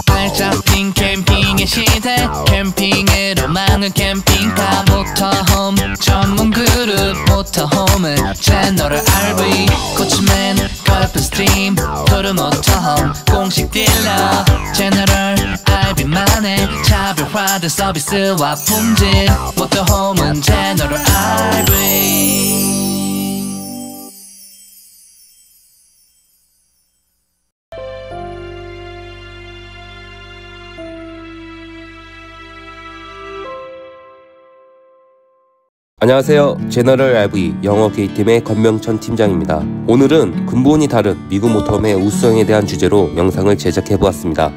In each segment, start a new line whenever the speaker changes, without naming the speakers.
발잡힌 캠핑의 시대 캠핑으로 막는 캠핑카 모터홈 전문그룹 모터홈은 제너럴알브이 코치맨 걸프 스트림 프로모터홈 공식딜러 제너럴알브이만의 차별화된 서비스와 품질 모터홈은 제너럴알브이.
안녕하세요. 제너럴알브이 영어 게이팀의 권명천 팀장입니다. 오늘은 근본이 다른 미국 모터홈의 우수성에 대한 주제로 영상을 제작해보았습니다.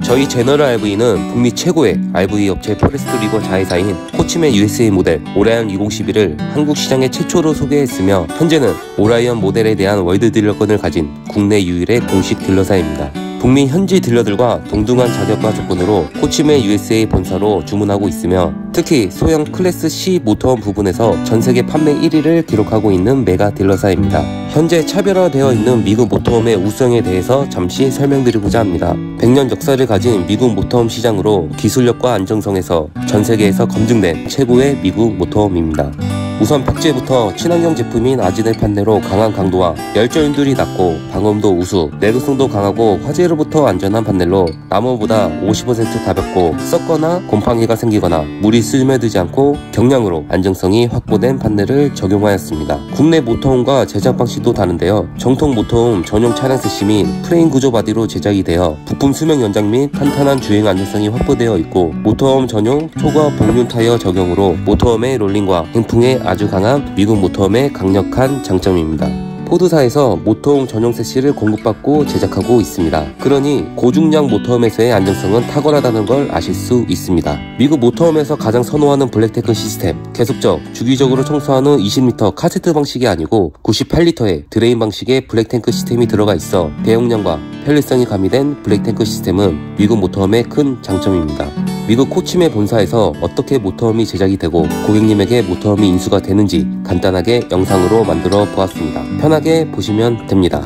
저희 제너럴알브이는 북미 최고의 RV 업체 포레스트 리버 자회사인 코치맨 USA 모델 오라이언 2011을 한국 시장에 최초로 소개했으며 현재는 오라이언 모델에 대한 월드 딜러권을 가진 국내 유일의 공식 딜러사입니다. 북미 현지 딜러들과 동등한 자격과 조건으로 코치맨 USA 본사로 주문하고 있으며 특히 소형 클래스 C 모터홈 부분에서 전세계 판매 1위를 기록하고 있는 메가 딜러사입니다. 현재 차별화되어 있는 미국 모터홈의 우수성에 대해서 잠시 설명드리고자 합니다. 100년 역사를 가진 미국 모터홈 시장으로 기술력과 안정성에서 전세계에서 검증된 최고의 미국 모터홈입니다. 우선 벽재부터 친환경 제품인 아지넬 판넬로 강한 강도와 열전율이 낮고 방음도 우수, 내구성도 강하고 화재로부터 안전한 판넬로 나무보다 50% 가볍고 썩거나 곰팡이가 생기거나 물이 스며들지 않고 경량으로 안정성이 확보된 판넬을 적용하였습니다. 국내 모터홈과 제작 방식도 다른데요. 정통 모터홈 전용 차량 세시 및 프레임 구조 바디로 제작이 되어 부품 수명 연장 및 탄탄한 주행 안정성이 확보되어 있고 모터홈 전용 초과 복륜 타이어 적용으로 모터홈의 롤링과 행풍에 아주 강한 미국 모터홈의 강력한 장점입니다. 포드사에서 모터홈 전용 세시를 공급받고 제작하고 있습니다. 그러니 고중량 모터홈에서의 안정성은 탁월하다는 걸 아실 수 있습니다. 미국 모터홈에서 가장 선호하는 블랙탱크 시스템, 계속적, 주기적으로 청소하는 20리터 카세트 방식이 아니고 98리터의 드레인 방식의 블랙탱크 시스템이 들어가 있어 대용량과 편리성이 가미된 블랙탱크 시스템은 미국 모터홈의 큰 장점입니다. 미국 코치맨 본사에서 어떻게 모터홈이 제작이 되고 고객님에게 모터홈이 인수가 되는지 간단하게 영상으로 만들어 보았습니다. 편하게 보시면 됩니다.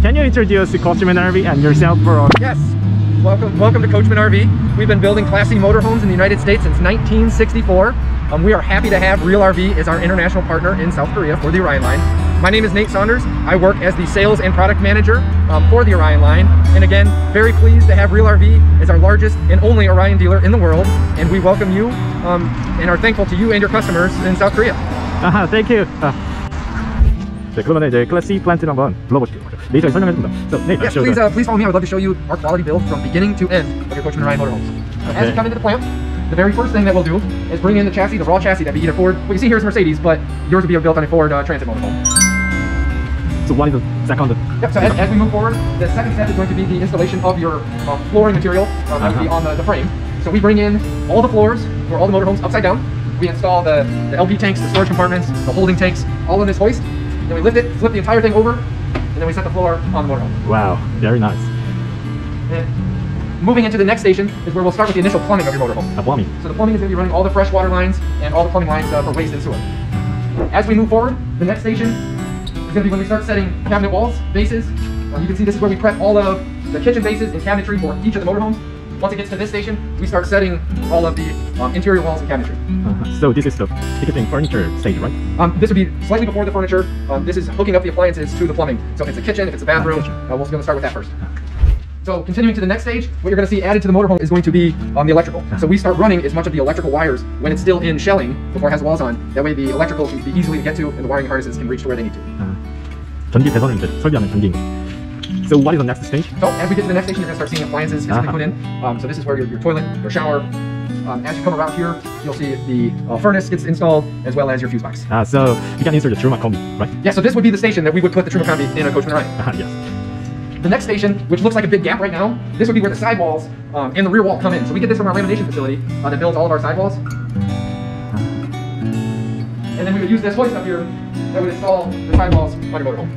Can you introduce the COACHMAN RV and yourself for
Yes. Welcome to COACHMAN RV. We've been building Class C motorhomes in the United States since 1964. We are happy to have RealRV as our international partner in South Korea for the Orion line. My name is Nate Saunders. I work as the sales and product manager for the Orion line. And again, very pleased to have RealRV as our largest and only Orion dealer in the world. And we welcome you and are thankful to you and your customers in South Korea.
Thank you. 네, 그러면 이제 클래스 C 플랜트를 한번 불러보실게요. 네이처에 설명해줍니다. So, Nate,
yes, please follow me. I would love to show you our quality build from beginning to end of your COACHMAN Orion motorhomes. Okay. As you come into the plant, the very first thing that we'll do is bring in the chassis, the raw chassis that be either Ford. What you see here is Mercedes, but yours will be built on a Ford Transit motorhome.
So what is the second?
Yep, so as we move forward, the second step is going to be the installation of your flooring material that would be on the frame. So we bring in all the floors for all the motorhomes upside down. We install the LP tanks, the storage compartments, the holding tanks, all in this hoist. Then we lift it, flip the entire thing over, and then we set the floor on the motorhome.
Wow, very nice.
And moving into the next station is where we'll start with the initial plumbing of your motorhome.
Plumbing.
So the plumbing is going to be running all the fresh water lines and all the plumbing lines for waste and sewer. As we move forward, the next station is going to be when we start setting cabinet walls, bases. You can see this is where we prep all of the kitchen bases and cabinetry for each of the motorhomes. Once it gets to this station, we start setting all of the interior walls and cabinetry.
So this is the ticketing furniture stage, right?
This would be slightly before the furniture. This is hooking up the appliances to the plumbing. So if it's a kitchen, if it's a bathroom, we're going to start with that first. So continuing to the next stage, what you're going to see added to the motorhome is going to be the electrical. So we start running as much of the electrical wires when it's still in shelling before it has walls on. That way the electrical can be easily to get to and the wiring harnesses can reach to where they need to.
전기 배선을 이제 설비하는 단계인 거죠. So what is the next stage?
So as we get to the next station, you're going to start seeing appliances physically put in. So this is where your toilet, your shower. As you come around here, you'll see the furnace gets installed as well as your fuse box.
So you can insert the Truma combi, right?
Yeah, so this would be the station that we would put the Truma combi in a Coachman Orion.
Yes.
The next station, which looks like a big gap right now, this would be where the sidewalls and the rear wall come in. So we get this from our lamination facility that builds all of our sidewalls. And then we would use this hoist up here that would install the sidewalls on your motorhome.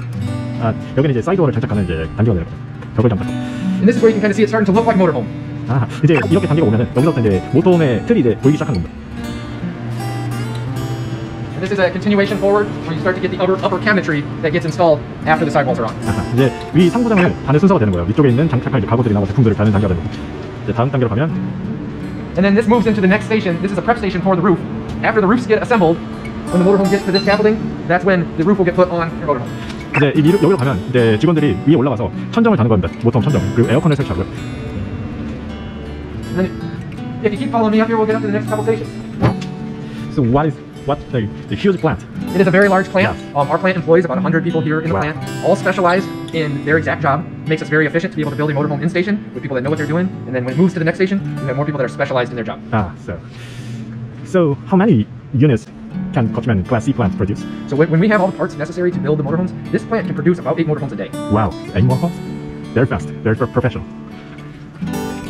여기는 이제 사이드워를 장착하는 이제 단계가 되는 거죠. 벽을 장착.
And this is where you can kind of see it starting to look like motorhome.
이제 이렇게 단계가 오면은 여기서부터 이제 모터홈의 틀이 이제 보이기 시작하는 겁니다.
And this is a continuation forward where you start to get the upper cabinetry that gets installed after the sidewalls are on.
이제 위 상부장을 다는 순서가 되는 거예요. 위쪽에 있는 장착할 가구들이나 제품들을 다는 단계가 되는 거죠. 이제 다음 단계로 가면.
And then this moves into the next station. This is a prep station for the roof. After the roofs get assembled, when the motorhome gets to this scaffolding, that's when the roof will get put on your motorhome.
이제 여기로 가면 이제 직원들이 위에 올라가서 천정을 다는 겁니다. 모터홈 천정 그리고 에어컨을 설치하고요.
And then, if you keep following me up here, we'll get up to the next couple stations.
So what the huge plant?
It is a very large plant.
Yes.
Our plant employs about 100 people here in the plant, all specialized in their exact job. Makes us very efficient to be able to build a motorhome in station with people that know what they're doing. And then when it moves to the next station, you have more people that are specialized in their job.
So how many units can COACHMAN Class C plant produce?
So when we have all the parts necessary to build the motorhomes, this plant can produce about 8 motorhomes a day.
Wow, 8 motorhomes? Very fast, very professional.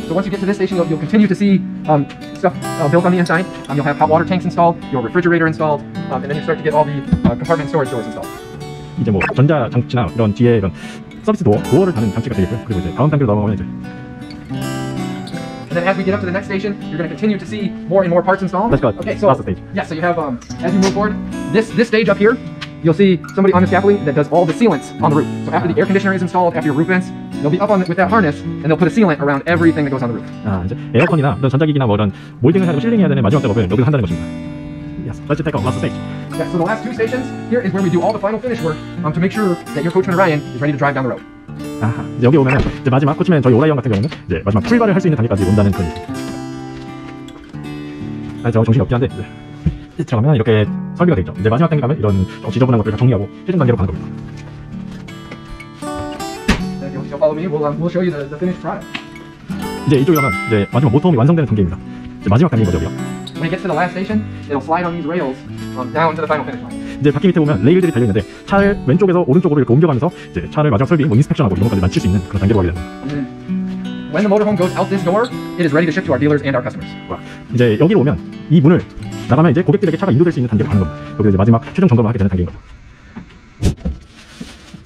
So once you get to this station, you'll continue to see stuff built on the inside. You'll have hot water tanks installed, your refrigerator installed, and then you start to get all the compartment storage doors installed.
이제 뭐 전자 장치나 이런 뒤에 이런 서비스 도어를 다는 장치가 되겠고요. 그리고 이제 다음 단계로 넘어가면 이제.
And then as we get up to the next station, you're going to continue to see more and more parts installed.
Let's go.
Okay, so
that's the stage.
Yeah, so you have as you move forward, this stage up here, you'll see somebody on the scaffolding that does all the sealants on the roof. So after the air conditioner is installed, after your roof vents, they'll be up on with that harness, and they'll put a sealant around everything that goes on the roof.
이제 에어컨이나 이런 전자기기나 뭐 이런 몰딩을 하고 실링해야 되는 마지막 작업을 여기서 한다는 것입니다. Yes, let's take a last stage.
Yeah, so the last 2 stations here is where we do all the final finish work to make sure that your Coachman Orion is ready to drive down the road.
이제 여기 오면은 이제 마지막 코치맨 저희 오라이언 같은 경우는 이제 마지막 출발을 할 수 있는 단계까지 온다는 그런 얘기. 저 정신이 없긴 한데 이제 들어가면 이렇게 설비가 되어 있죠. 이제 마지막 단계 가면 이런 좀 지저분한 것들을 다 정리하고 최종 단계로 가는 겁니다.
If you'll follow me, we'll show you the finished product.
이제 이쪽에 가면 이제 마지막 모터홈이 완성되는 단계입니다. 이제 마지막 단계인 거죠, 여기가.
When it gets to the last station, it'll slide on these rails down to the final finish line.
이제 바퀴 밑에 보면 레일들이 달려 있는데 차를 왼쪽에서 오른쪽으로 이렇게 옮겨가면서 이제 차를 마지막 설비 인스펙션하고 이런 것까지 마칠 수 있는 그런 단계로 가게 됩니다.
When the motorhome goes out this door, it is ready to ship to our dealers and our customers.
이제 여기로 오면 이 문을 나가면 이제 고객들에게 차가 인도될 수 있는 단계로 가는 겁니다. 여기 이제 마지막 최종 점검을 하게 되는 단계인 거죠.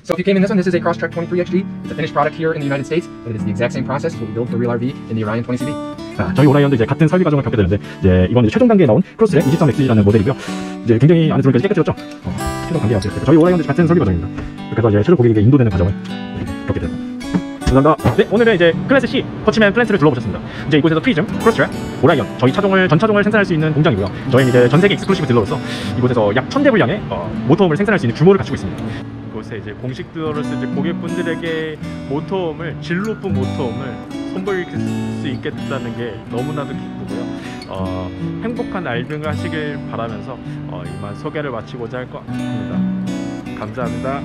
So if you came in this one, this is a Crosstrek 23XG. It's a finished product here in the United States, but it is the exact same process what we build for RealRV in the Orion 20CV.
저희 오라이언도 이제 같은 설비 과정을 겪게 되는데 이제 이번 이제 최종 단계에 나온 크로스트렉 23XG라는 모델이고요. 이제 굉장히 안에 들어오니까 깨끗해졌죠. 최종 단계가 저희 오라이언도 같은 설비 과정입니다. 그래서 이제 최종 고객에게 인도되는 과정을 겪게 됩니다. 감사합니다. 네, 오늘은 이제 클래스 C 코치맨 플랜트를 둘러보셨습니다. 이제 이곳에서 프리즘, 크로스트렉, 오라이언 저희 전 차종을 생산할 수 있는 공장이고요. 저희는 이제 전 세계 익스클루시브 딜러로서 이곳에서 약 1000대 분량의 모터홈을 생산할 수 있는 규모를 갖추고 있습니다.
이곳에 이제 공식 딜러로서 이제 고객분들에게 모터홈을 질 높은 모터홈을 선보일 수 있게 됐다는 게 너무나도 기쁘고요. 행복한 알빙을 하시길 바라면서 이만 소개를 마치고자 할 것 같습니다. 감사합니다.